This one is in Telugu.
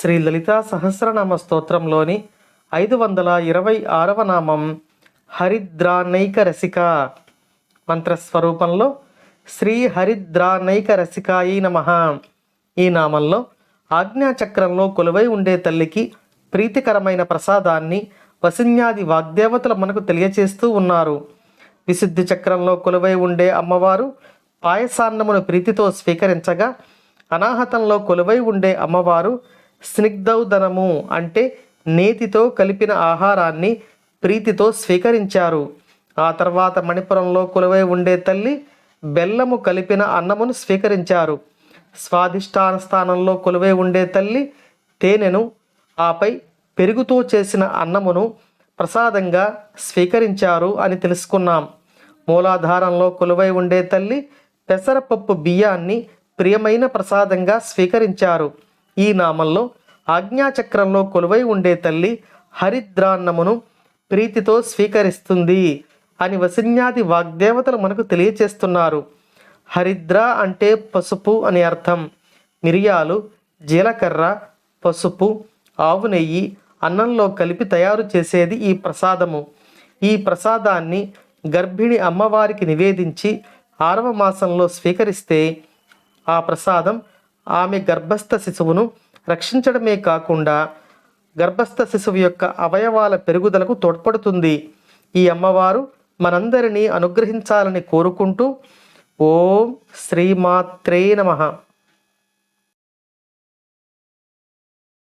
శ్రీ లలితా సహస్రనామ స్తోత్రంలోని 526వ నామం హరిద్రానైక రసిక. మంత్రస్వరూపంలో శ్రీ హరిద్రానైక రసికాయి నమః. ఈ నామంలో ఆజ్ఞాచక్రంలో కొలువై ఉండే తల్లికి ప్రీతికరమైన ప్రసాదాన్ని వసిన్యాది వాగ్దేవతలు మనకు తెలియచేస్తూ ఉన్నారు. విశుద్ధి చక్రంలో కొలువై ఉండే అమ్మవారు పాయసాన్నమును ప్రీతితో స్వీకరించగా, అనాహతంలో కొలువై ఉండే అమ్మవారు స్నిగ్ధౌదనము అంటే నేతితో కలిపిన ఆహారాన్ని ప్రీతితో స్వీకరించారు. ఆ తర్వాత మణిపురంలో కొలువై ఉండే తల్లి బెల్లము కలిపిన అన్నమును స్వీకరించారు. స్వాదిష్టాన స్థానంలో కొలువై ఉండే తల్లి తేనెను, ఆపై పెరుగుతో చేసిన అన్నమును ప్రసాదంగా స్వీకరించారు అని తెలుసుకున్నాం. మూలాధారంలో కొలువై ఉండే తల్లి పెసరపప్పు బియ్యాన్ని ప్రియమైన ప్రసాదంగా స్వీకరించారు. ఈ నామంలో ఆజ్ఞాచక్రంలో కొలువై ఉండే తల్లి హరిద్రాన్నమును ప్రీతితో స్వీకరిస్తుంది అని వసిన్యాది వాగ్దేవతలు మనకు తెలియచేస్తున్నారు. హరిద్ర అంటే పసుపు అని అర్థం. మిరియాలు, జీలకర్ర, పసుపు, ఆవు నెయ్యి అన్నంలో కలిపి తయారు చేసేది ఈ ప్రసాదము. ఈ ప్రసాదాన్ని గర్భిణి అమ్మవారికి నివేదించి 6వ మాసంలో స్వీకరిస్తే ఆ ప్రసాదం ఆమె గర్భస్థ శిశువును రక్షించడమే కాకుండా గర్భస్థ శిశువు యొక్క అవయవాల పెరుగుదలకు తోడ్పడుతుంది. ఈ అమ్మవారు మనందరినీ అనుగ్రహించాలని కోరుకుంటూ ఓం శ్రీమాత్రే నమః.